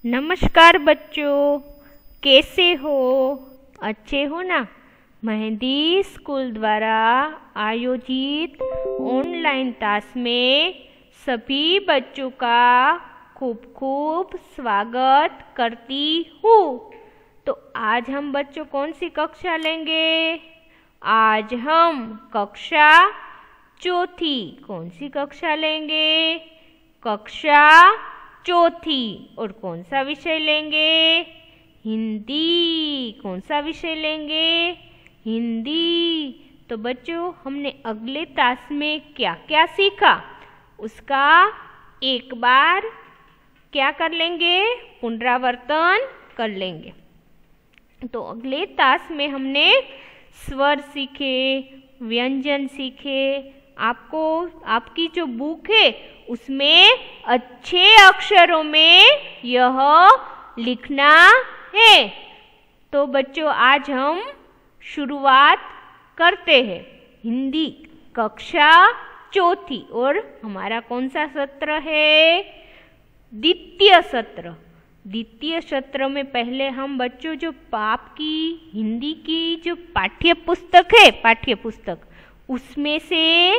नमस्कार बच्चों, कैसे हो? अच्छे हो ना? मेहंदी स्कूल द्वारा आयोजित ऑनलाइन क्लास में सभी बच्चों का खूब खूब स्वागत करती हूँ। तो आज हम बच्चों कौन सी कक्षा लेंगे? आज हम कक्षा चौथी। कौन सी कक्षा लेंगे? कक्षा चौथी। और कौन सा विषय लेंगे? हिंदी। कौन सा विषय लेंगे? हिंदी। तो बच्चों, हमने अगले क्लास में क्या क्या सीखा उसका एक बार क्या कर लेंगे? पुनरावर्तन कर लेंगे। तो अगले क्लास में हमने स्वर सीखे, व्यंजन सीखे। आपकी जो बुक है उसमें अच्छे अक्षरों में यह लिखना है। तो बच्चों, आज हम शुरुआत करते हैं हिंदी कक्षा चौथी। और हमारा कौन सा सत्र है? द्वितीय सत्र। द्वितीय सत्र में पहले हम बच्चों जो आपकी हिंदी की जो पाठ्य पुस्तक है, पाठ्य पुस्तक उसमें से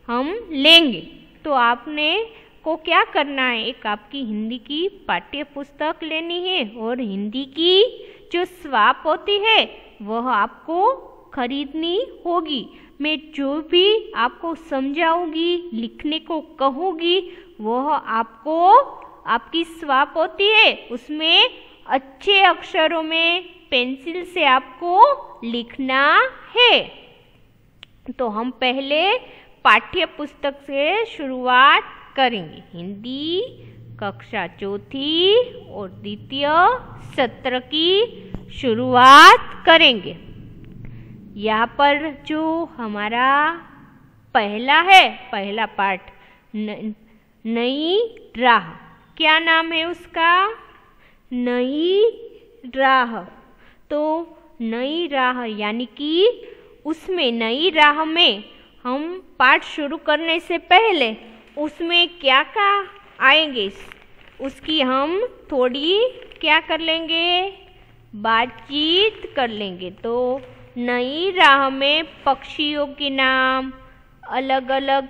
हम लेंगे। तो आपने को क्या करना है? एक आपकी हिंदी की पाठ्य पुस्तक लेनी है और हिंदी की जो स्वाप होती है वह आपको खरीदनी होगी। मैं जो भी आपको समझाऊंगी, लिखने को कहूँगी, वह आपको आपकी स्वाप होती है उसमें अच्छे अक्षरों में पेंसिल से आपको लिखना है। तो हम पहले पाठ्य पुस्तक से शुरुआत करेंगे। हिंदी कक्षा चौथी और द्वितीय सत्र की शुरुआत करेंगे। यहाँ पर जो हमारा पहला है, पहला पाठ नई राह। क्या नाम है उसका? नई राह। तो नई राह यानी कि उसमें नई राह में हम पाठ शुरू करने से पहले उसमें क्या क्या आएंगे उसकी हम थोड़ी क्या कर लेंगे? बातचीत कर लेंगे। तो नई राह में पक्षियों के नाम, अलग अलग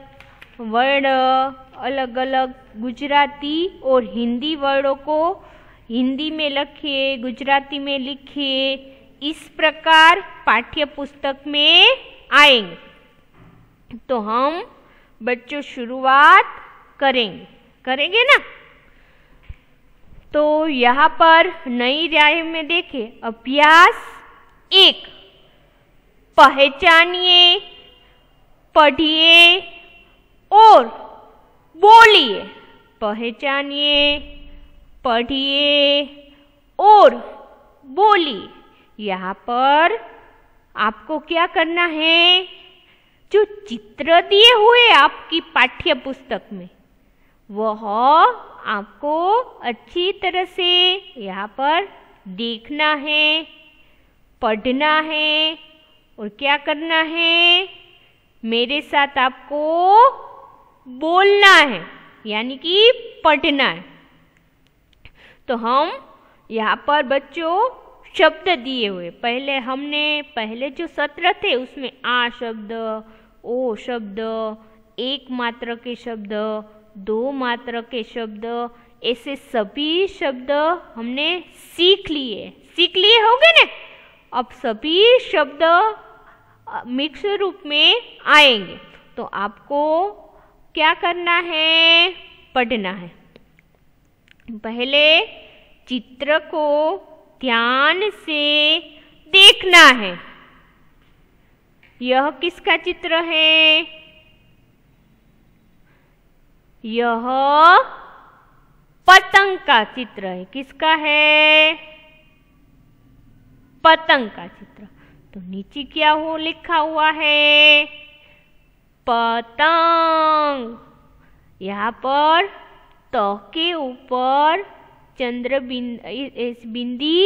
वर्ड, अलग अलग गुजराती और हिंदी वर्डों को हिंदी में लिखिए, गुजराती में लिखिए। इस प्रकार पाठ्य पुस्तक में आएंगे। तो हम बच्चों शुरुआत करेंगे ना? तो यहाँ पर नई राह में देखें, अभ्यास 1, पहचानिए, पढ़िए और बोलिए। पहचानिए, पढ़िए और बोलिए। यहाँ पर आपको क्या करना है? जो चित्र दिए हुए आपकी पाठ्य पुस्तक में वह आपको अच्छी तरह से यहाँ पर देखना है, पढ़ना है और क्या करना है? मेरे साथ आपको बोलना है, यानी कि पढ़ना है। तो हम यहाँ पर बच्चों शब्द दिए हुए, पहले जो सत्र थे उसमें आ शब्द, ओ शब्द, एक मात्र के शब्द, दो मात्र के शब्द, ऐसे सभी शब्द हमने सीख लिए होंगे ना? अब सभी शब्द मिक्स रूप में आएंगे। तो आपको क्या करना है? पढ़ना है। पहले चित्र को ध्यान से देखना है। यह किसका चित्र है? यह पतंग का चित्र है। किसका है? पतंग का चित्र। तो नीचे क्या लिखा हुआ है? पतंग। यहाँ पर त के ऊपर बिंदी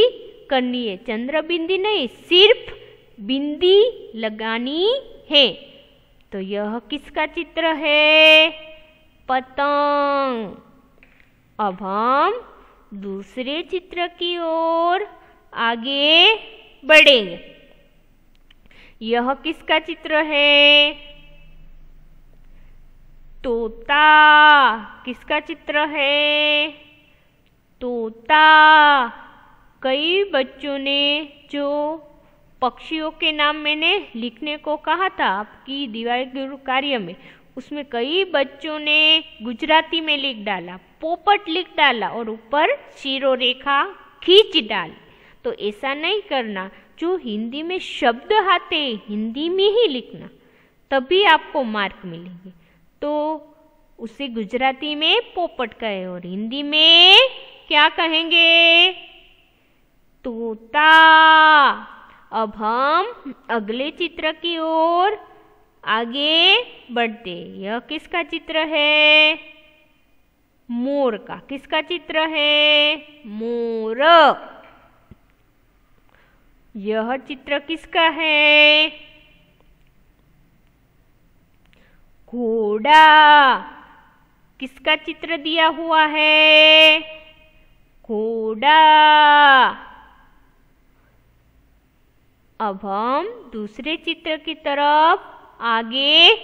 करनी है। चंद्र बिंदी नहीं, सिर्फ बिंदी लगानी है। तो यह किसका चित्र है? पतंग। अब हम दूसरे चित्र की ओर आगे बढ़ेंगे। यह किसका चित्र है? तोता। किसका चित्र है? तोता। कई बच्चों ने जो पक्षियों के नाम मैंने लिखने को कहा था आपकी दिवाली गुरु कार्य में, उसमें कई बच्चों ने गुजराती में लिख डाला, पोपट लिख डाला और ऊपर शिरो रेखा खींच डाली। तो ऐसा नहीं करना। जो हिंदी में शब्द आते हिंदी में ही लिखना, तभी आपको मार्क मिलेंगे। तो उसे गुजराती में पोपट कहे और हिंदी में क्या कहेंगे? तोता। अब हम अगले चित्र की ओर आगे बढ़ते। यह किसका चित्र है? मोर का। किसका चित्र है? मोर। यह चित्र किसका है? घोड़ा। किसका चित्र दिया हुआ है? घोड़ा। अब हम दूसरे चित्र की तरफ आगे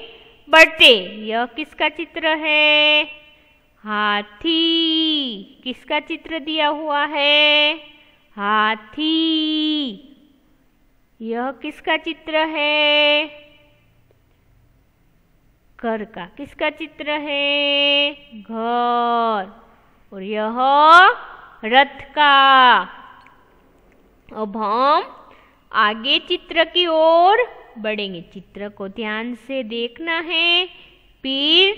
बढ़ते। यह किसका चित्र है? हाथी। किसका चित्र दिया हुआ है? हाथी। यह किसका चित्र है? घर का। किसका चित्र है? घर। और यह रथ का। अब हम आगे चित्र की ओर बढ़ेंगे। चित्र को ध्यान से देखना है। फिर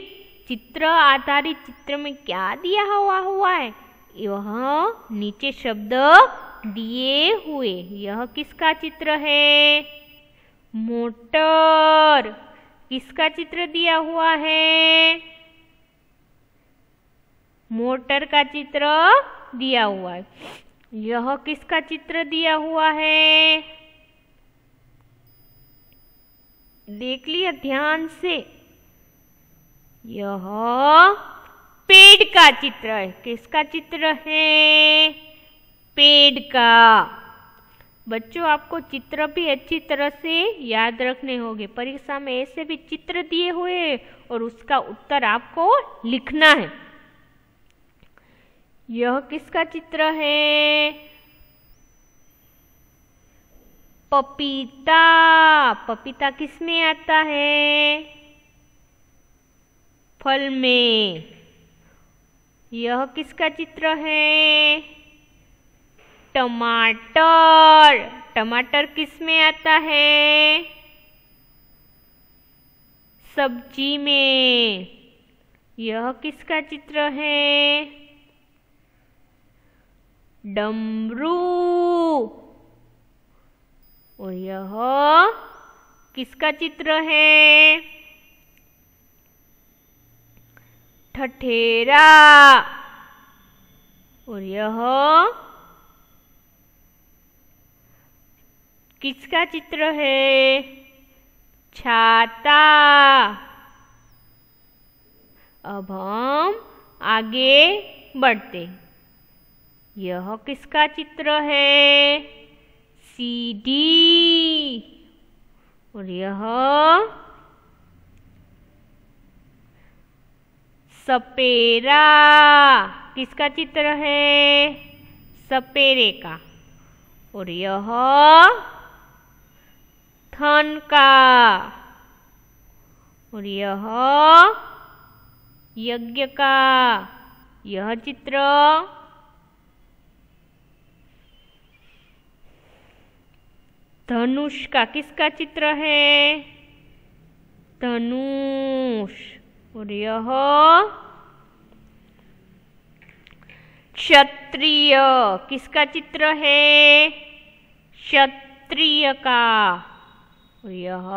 चित्र आधारित चित्र में क्या दिया हुआ है? यह नीचे शब्द दिए हुए। यह किसका चित्र है? मोटर। किसका चित्र दिया हुआ है? मोटर का चित्र दिया हुआ है। यह किसका चित्र दिया हुआ है? देख लिया ध्यान से। यह पेड़ का चित्र है। किसका चित्र है? पेड़ का। बच्चों, आपको चित्र भी अच्छी तरह से याद रखने होंगे। परीक्षा में ऐसे भी चित्र दिए हुए और उसका उत्तर आपको लिखना है। यह किसका चित्र है? पपीता। पपीता किस में आता है? फल में। यह किसका चित्र है? टमाटर। टमाटर किस में आता है? सब्जी में। यह किसका चित्र है? डमरू। और यह किसका चित्र है? ठठेरा। और यह किसका चित्र है? छाता। अब हम आगे बढ़ते। यह किसका चित्र है? सीढ़ी। और यह सपेरा। किसका चित्र है? सपेरे का। और यह थन का। और यह यज्ञ का। यह चित्र धनुष का। किसका चित्र है? धनुष। और यह क्षत्रिय। किसका चित्र है? क्षत्रिय का। और यह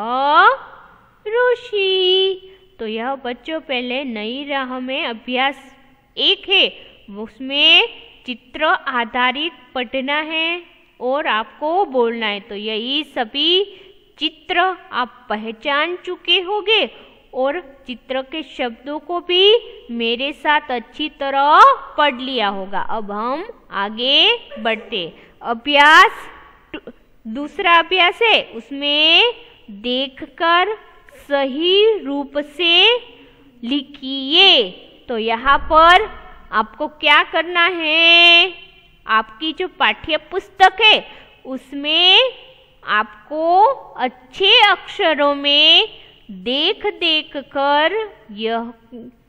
ऋषि। तो यह बच्चों पहले नई राह में अभ्यास 1 है, उसमें चित्र आधारित पढ़ना है और आपको बोलना है। तो यही सभी चित्र आप पहचान चुके होंगे और चित्र के शब्दों को भी मेरे साथ अच्छी तरह पढ़ लिया होगा। अब हम आगे बढ़ते। अभ्यास दूसरा अभ्यास है, उसमें देखकर सही रूप से लिखिए। तो यहाँ पर आपको क्या करना है, आपकी जो पाठ्य पुस्तक है उसमें आपको अच्छे अक्षरों में देख देख कर यह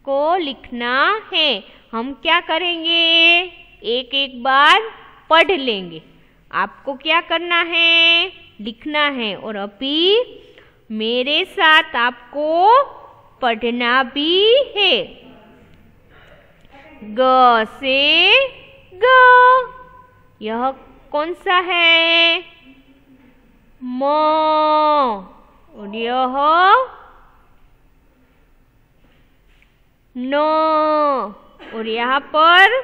को लिखना है। हम क्या करेंगे, एक एक बार पढ़ लेंगे। आपको क्या करना है, लिखना है, और अभी मेरे साथ आपको पढ़ना भी है। ग से ग, यह कौन सा है, म, और यह न, और यहाँ पर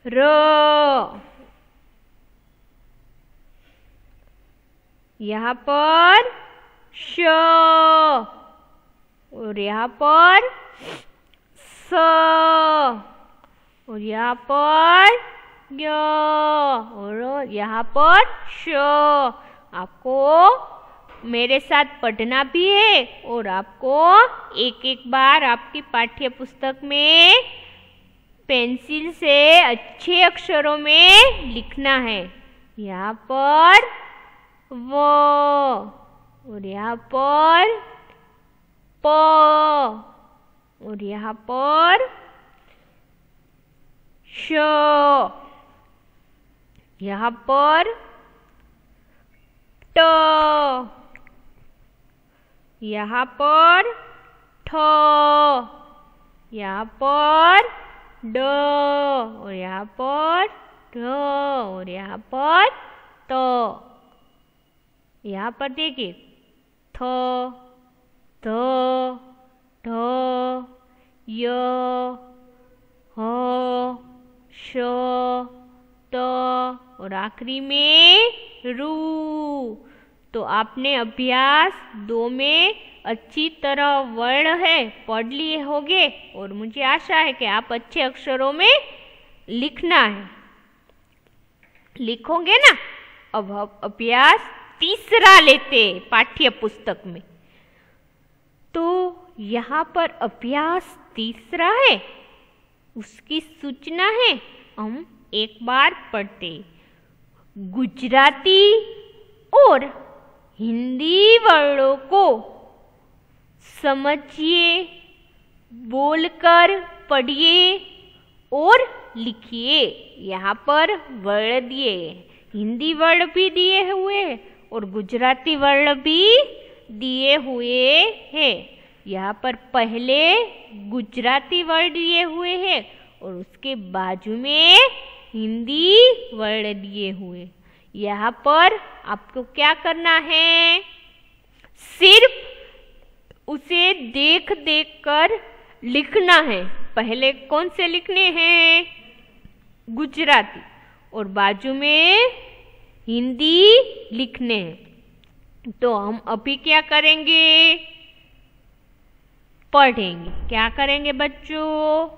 र, यहाँ पर श, और यहाँ पर स, और यहाँ पर य, और यहाँ पर श। आपको मेरे साथ पढ़ना भी है और आपको एक एक बार आपकी पाठ्य पुस्तक में पेंसिल से अच्छे अक्षरों में लिखना है। यहाँ पर व, और यहाँ पर प, और यहाँ पर श, यहाँ पर ट, यहाँ पर ठ, यहाँ पर ड, और यहाँ पर ढ, और यहाँ पर त। यहाँ पर देखिए थ, ध, ढ, य, ह, श, त, और आखिरी में रू। तो आपने अभ्यास 2 में अच्छी तरह वर्ण है पढ़ लिए होंगे और मुझे आशा है कि आप अच्छे अक्षरों में लिखना है, लिखोगे ना। अब हम अभ्यास तीसरा लेते पाठ्य पुस्तक में। तो यहाँ पर अभ्यास तीसरा है, उसकी सूचना है, हम एक बार पढ़ते। गुजराती और हिंदी वर्णों को समझिए, बोलकर पढ़िए और लिखिए। यहाँ पर वर्ण दिए, हिंदी वर्ण भी दिए हुए और गुजराती वर्ण भी दिए हुए हैं। यहाँ पर पहले गुजराती वर्ण दिए हुए हैं और उसके बाजू में हिंदी वर्ण दिए हुए। यहाँ पर आपको क्या करना है, सिर्फ उसे देख देख कर लिखना है। पहले कौन से लिखने हैं, गुजराती, और बाजू में हिंदी लिखने हैं। तो हम अभी क्या करेंगे, पढ़ेंगे। क्या करेंगे बच्चों,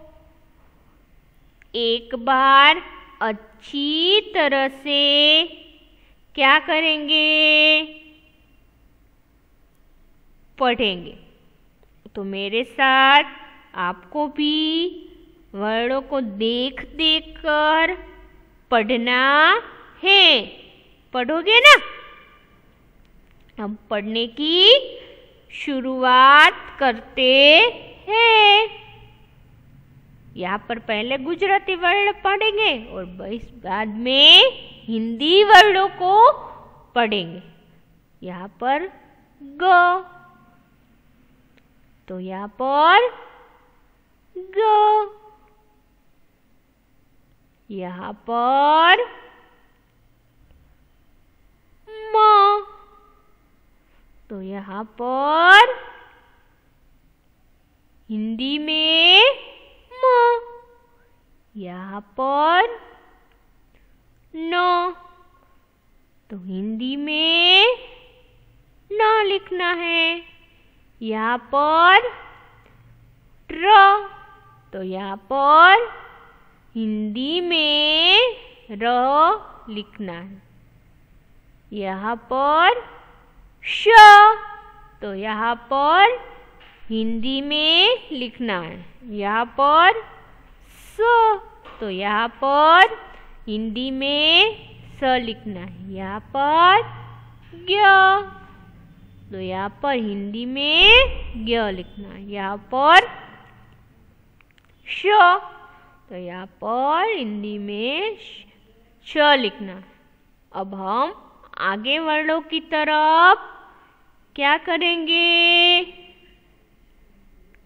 एक बार अच्छी तरह से क्या करेंगे, पढ़ेंगे। तो मेरे साथ आपको भी वर्णों को देख देख कर पढ़ना है। पढ़ोगे ना। हम पढ़ने की शुरुआत करते हैं। यहाँ पर पहले गुजराती वर्ण पढ़ेंगे और बाद में हिंदी वर्णों को पढ़ेंगे। यहाँ पर ग, तो यहाँ पर ग, यहाँ पर म, तो यहाँ पर हिंदी में म, यहाँ पर न, तो हिंदी में न लिखना है। यहाँ पर ट्र, तो यहाँ पर हिंदी में र लिखना है। यहाँ पर श, तो यहाँ पर हिंदी में लिखना है। यहाँ पर स, तो यहाँ पर हिंदी में स लिखना है। यहाँ पर ज्ञ, तो यहाँ पर हिंदी में ज्ञ लिखना है। यहाँ पर श, तो यहाँ पर हिंदी में श लिखना है। अब हम आगे वर्णों की तरफ क्या करेंगे?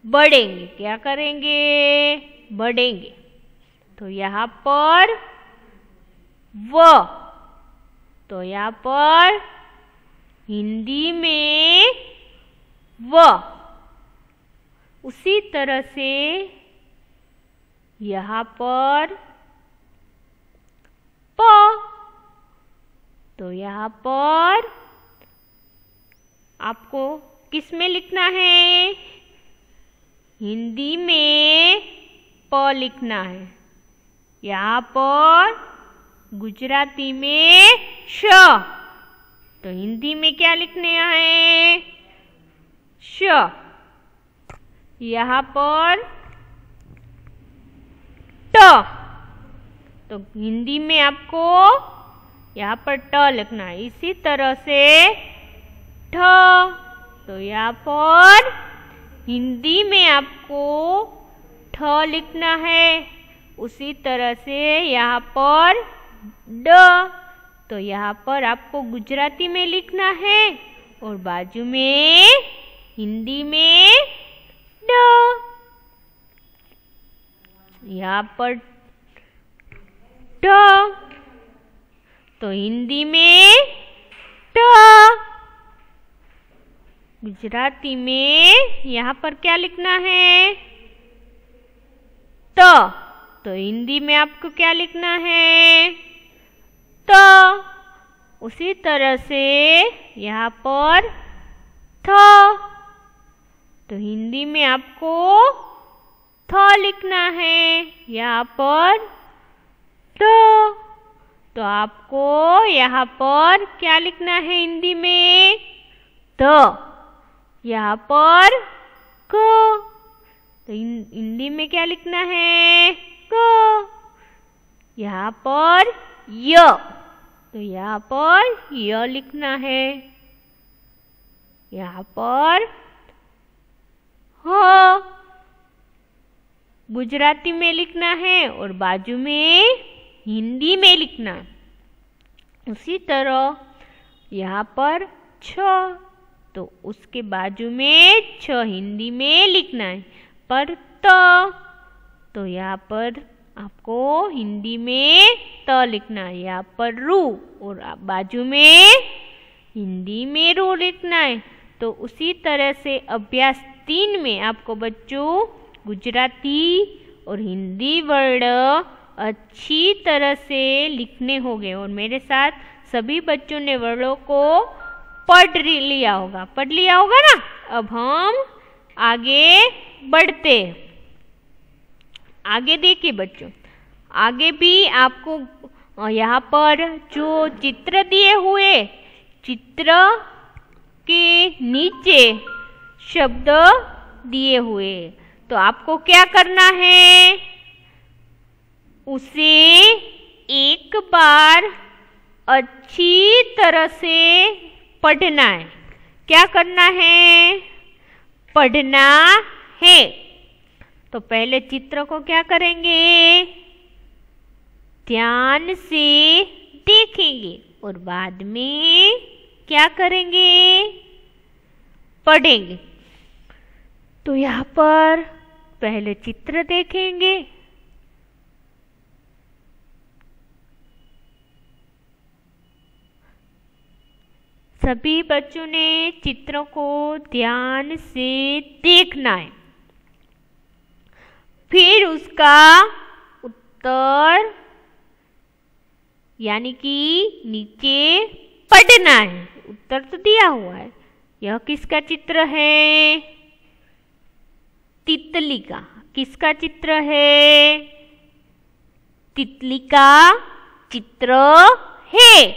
बढ़ेंगे। क्या करेंगे? बढ़ेंगे। तो यहाँ पर व, तो यहाँ पर हिंदी में व। उसी तरह से यहाँ पर प, तो यहाँ पर आपको किस में लिखना है? हिंदी में प लिखना है। यहाँ पर गुजराती में श, तो हिंदी में क्या लिखने हैं? श। यहाँ पर ट, तो हिंदी में आपको यहाँ पर ट लिखना है। इसी तरह से ठ, तो यहाँ पर हिंदी में आपको ठ लिखना है। उसी तरह से यहाँ पर ड, तो यहाँ पर आपको गुजराती में लिखना है और बाजू में हिंदी में ड। यहाँ पर ट, तो हिंदी में ट। गुजराती में यहाँ पर क्या लिखना है? त, तो हिंदी में आपको क्या लिखना है? त। उसी तरह से यहाँ पर थ, तो हिंदी में आपको थ लिखना है। यहाँ पर थ, तो आपको यहाँ पर क्या लिखना है हिंदी में? ध। यहाँ पर क, तो हिंदी में क्या लिखना है? क। यहाँ पर य, तो यहाँ पर य लिखना है। यहाँ पर ह, गुजराती में लिखना है और बाजू में हिंदी में लिखना है। उसी तरह यहाँ पर छ, तो उसके बाजू में छ हिंदी में लिखना है। पर त, तो यहाँ पर आपको हिंदी में त लिखना है। यहाँ पर रू और बाजू में हिंदी में रू लिखना है। तो उसी तरह से अभ्यास 3 में आपको बच्चों गुजराती और हिंदी वर्ण अच्छी तरह से लिखने होंगे और मेरे साथ सभी बच्चों ने वर्णों को पढ़ लिया होगा। पढ़ लिया होगा ना? अब हम आगे बढ़ते हैं। आगे देखिए बच्चों, आगे भी आपको यहाँ पर जो चित्र दिए हुए, चित्र के नीचे शब्द दिए हुए, तो आपको क्या करना है? उसे एक बार अच्छी तरह से पढ़ना है। क्या करना है? पढ़ना है। तो पहले चित्र को क्या करेंगे? ध्यान से देखेंगे और बाद में क्या करेंगे? पढ़ेंगे। तो यहाँ पर पहले चित्र देखेंगे। सभी बच्चों ने चित्र को ध्यान से देखना है। फिर उसका उत्तर यानी कि नीचे पढ़ना है। उत्तर तो दिया हुआ है, यह किसका चित्र है? तितली का। किसका चित्र है? तितली का चित्र है।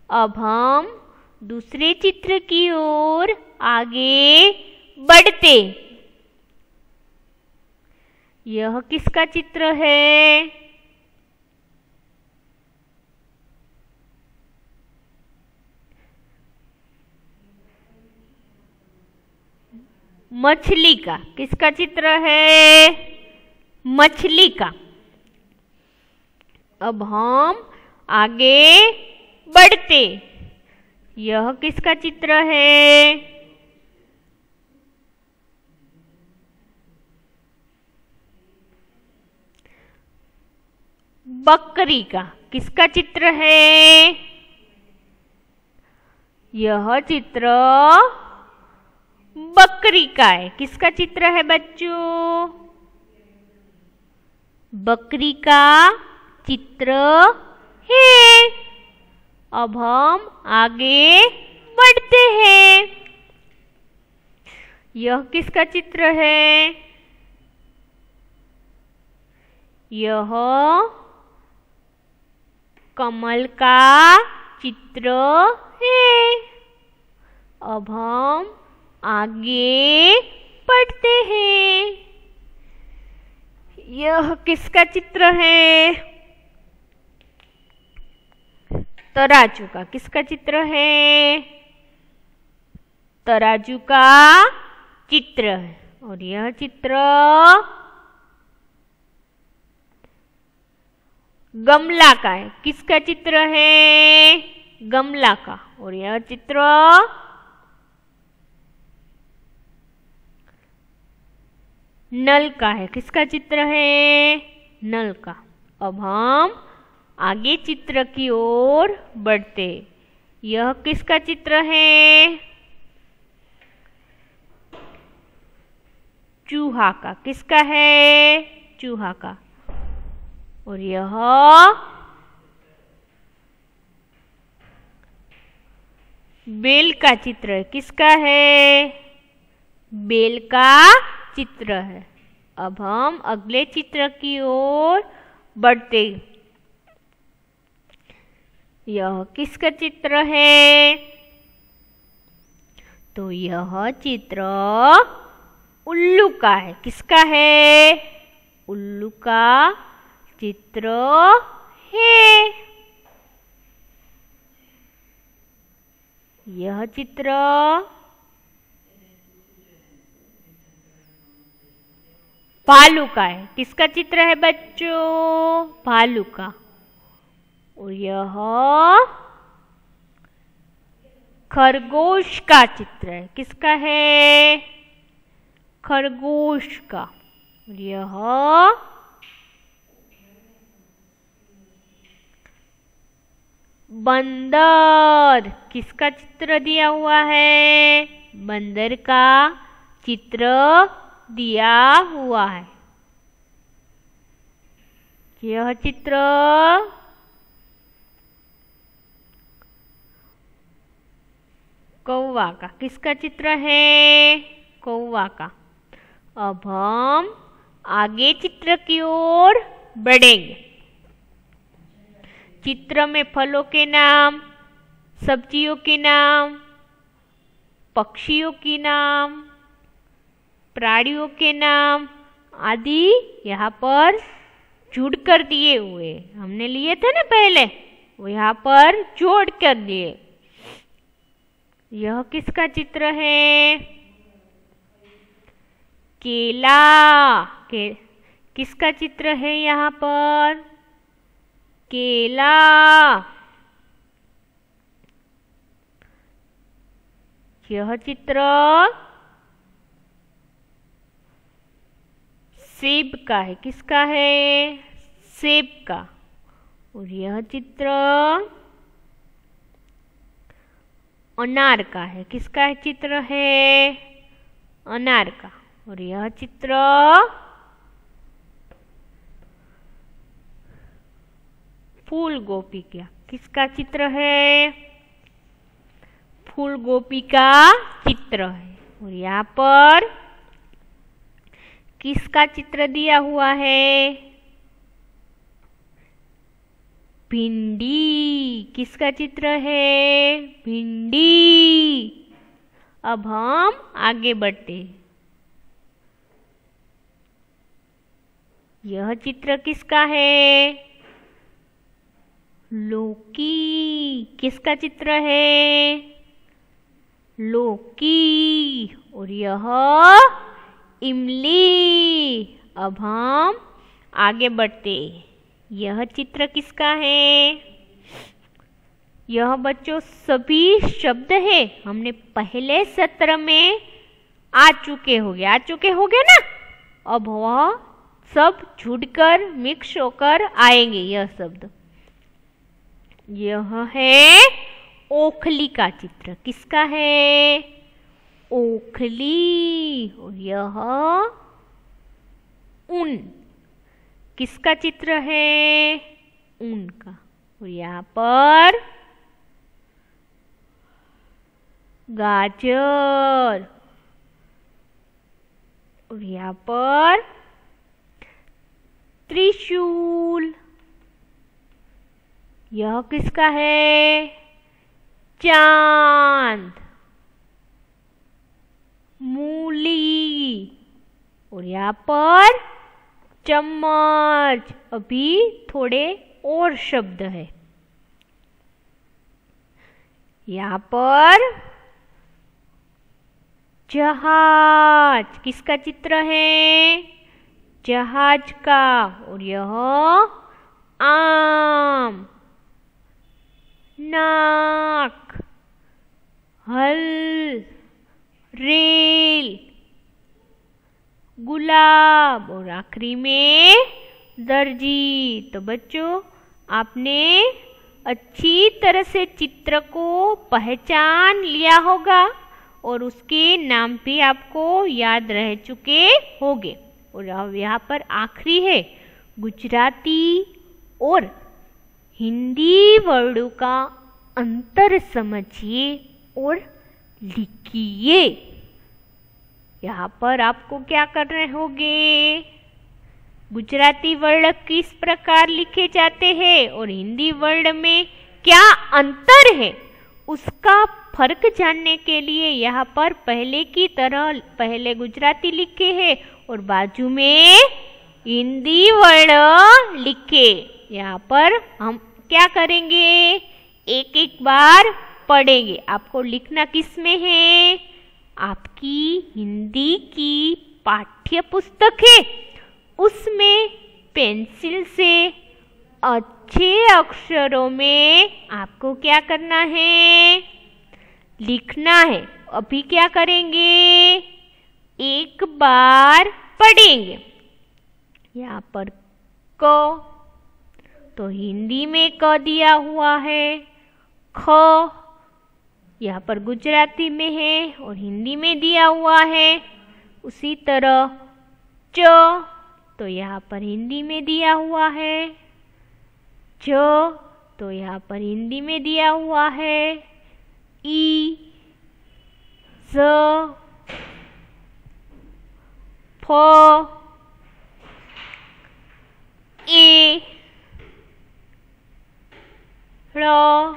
अब हम दूसरे चित्र की ओर आगे बढ़ते। यह किसका चित्र है? मछली का। किसका चित्र है? मछली का। अब हम आगे बढ़ते। यह किसका चित्र है? बकरी का। किसका चित्र है? यह चित्र बकरी का है। किसका चित्र है बच्चों? बकरी का चित्र है। अब हम आगे बढ़ते हैं। यह किसका चित्र है? यह कमल का चित्र है। अब हम आगे बढ़ते हैं। यह किसका चित्र है? तराजू का। किसका चित्र है? तराजू का चित्र है। और यह चित्र गमला का है। किसका चित्र है? गमला का। और यह चित्र नल का है। किसका चित्र है? नल का। अब हम आगे चित्र की ओर बढ़ते। यह किसका चित्र है? चूहा का। किसका है? चूहा का। और यह बेल का चित्र है। किसका है? बेल का चित्र है। अब हम अगले चित्र की ओर बढ़ते। यह किसका चित्र है? तो यह चित्र उल्लू का है। किसका है? उल्लू का चित्र है। यह चित्र भालू का है। किसका चित्र है बच्चों? भालू का। और यह खरगोश का चित्र है। किसका है? खरगोश का। और यह बंदर। किसका चित्र दिया हुआ है? बंदर का चित्र दिया हुआ है। यह चित्र कौवा का। किसका चित्र है? कौवा का। अब हम आगे चित्र की ओर बढ़ेंगे। चित्र में फलों के नाम, सब्जियों के नाम, पक्षियों के नाम, प्राणियों के नाम आदि यहाँ पर जुड़ कर दिए हुए। हमने लिए थे ना पहले, वो यहाँ पर जोड़ कर दिए। यह किसका चित्र है? केला के। किसका चित्र है यहाँ पर? केला। यह चित्र सेब का है। किसका है? सेब का। और यह चित्र अनार का है। किसका चित्र है? अनार का। और यह चित्र फूल गोभी का। किसका चित्र है? फूल गोभी का चित्र है। और यहाँ पर किसका चित्र दिया हुआ है? भिंडी। किसका चित्र है? भिंडी। अब हम आगे बढ़ते हैं। यह चित्र किसका है? लौकी। किसका चित्र है? लौकी। और यह इमली। अब हम आगे बढ़ते। यह चित्र किसका है? यह बच्चों सभी शब्द है, हमने पहले सत्र में आ चुके होंगे ना। अब वह सब जुड़कर मिक्स होकर आएंगे यह शब्द। यह है ओखली का चित्र। किसका है? ओखली। और यह ऊन। किसका चित्र है? ऊन का। और यहाँ पर गाजर। और यहाँ पर त्रिशूल। यह किसका है? चांद। मूली। और यहाँ पर चम्मच। अभी थोड़े और शब्द है। यहाँ पर जहाज। किसका चित्र है? जहाज का। और यह आम। नाक। हल। रेल। गुलाब। और आखिरी में दर्जी। तो बच्चों, आपने अच्छी तरह से चित्र को पहचान लिया होगा और उसके नाम भी आपको याद रह चुके होंगे। और अब यहाँ पर आखिरी है, गुजराती और हिंदी वर्डों का अंतर समझिए और लिखिए। यहाँ पर आपको क्या करने होंगे? गुजराती वर्ड किस प्रकार लिखे जाते हैं और हिंदी वर्ड में क्या अंतर है, उसका फर्क जानने के लिए यहाँ पर पहले की तरह पहले गुजराती लिखे हैं और बाजू में हिंदी वर्ड लिखे। यहाँ पर हम क्या करेंगे? एक एक बार पढ़ेंगे। आपको लिखना किस में है? आपकी हिंदी की पाठ्य पुस्तक है, उसमें पेंसिल से अच्छे अक्षरों में आपको क्या करना है? लिखना है। अभी क्या करेंगे? एक बार पढ़ेंगे। यहाँ पर क तो हिंदी में क दिया हुआ है, ख यहाँ पर गुजराती में है और हिंदी में दिया हुआ है। उसी तरह च तो यहाँ पर हिंदी में दिया हुआ है, ज तो यहाँ पर हिंदी में दिया हुआ है, ई, ज, फ, ए, ळ,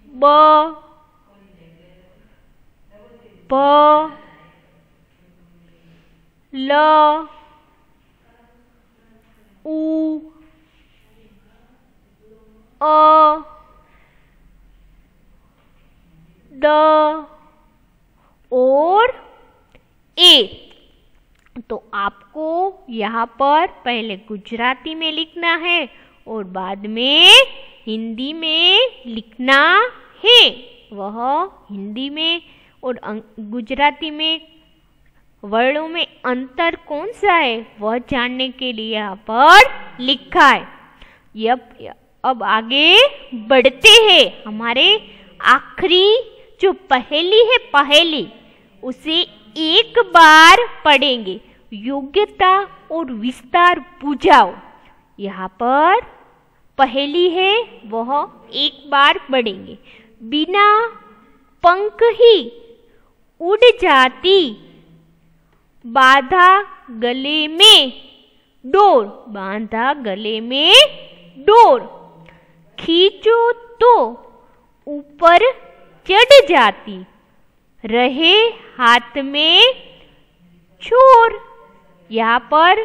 ब, भ, ल, उ, अ, द और ए। तो आपको यहाँ पर पहले गुजराती में लिखना है और बाद में हिंदी में लिखना है। वह हिंदी में और गुजराती में वर्णों में अंतर कौन सा है वह जानने के लिए यहाँ पर लिखा है। अब आगे बढ़ते हैं। हमारे आखिरी जो पहेली है, पहेली उसे एक बार पढ़ेंगे। योग्यता और विस्तार बुझाओ। यहाँ पर पहेली है वह एक बार पढ़ेंगे। बिना पंख ही उड़ जाती, बांधा गले में डोर, बांधा गले में डोर, खींचो तो ऊपर चढ़ जाती, रहे हाथ में छोर। यहाँ पर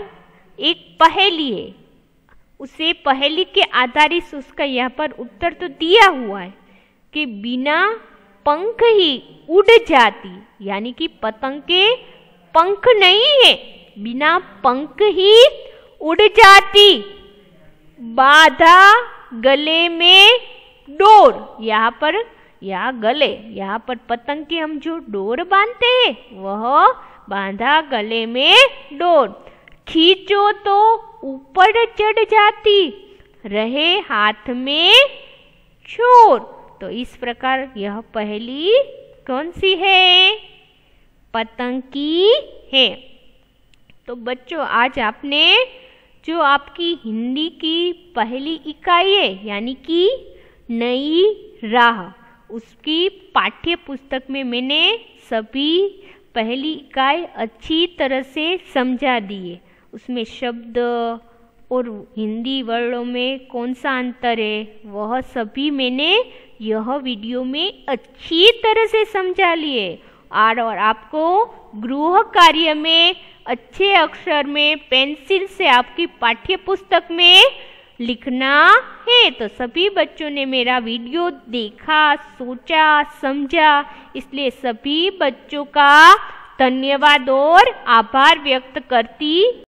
एक पहेली है, उसे पहेली के आधारित उसका यहाँ पर उत्तर तो दिया हुआ है कि बिना पंख ही उड़ जाती, यानी कि पतंग के पंख नहीं है, बिना पंख ही उड़ जाती, बांधा गले में डोर। यहाँ पर गले, यहाँ पर पतंग के हम जो डोर बांधते हैं वह बांधा गले में डोर, खींचो तो ऊपर चढ़ जाती, रहे हाथ में छोर। तो इस प्रकार यह पहेली कौन सी है? पतंग की है। तो बच्चों, आज आपने जो आपकी हिंदी की पहली इकाई है, यानी कि नई राह, उसकी पाठ्य पुस्तक में मैंने सभी पहली इकाई अच्छी तरह से समझा दी है। उसमें शब्द और हिंदी वर्णों में कौन सा अंतर है वह सभी मैंने यह वीडियो में अच्छी तरह से समझा लिए। और आपको गृह कार्य में अच्छे अक्षर में पेंसिल से आपकी पाठ्य पुस्तक में लिखना है। तो सभी बच्चों ने मेरा वीडियो देखा, सोचा, समझा, इसलिए सभी बच्चों का धन्यवाद और आभार व्यक्त करती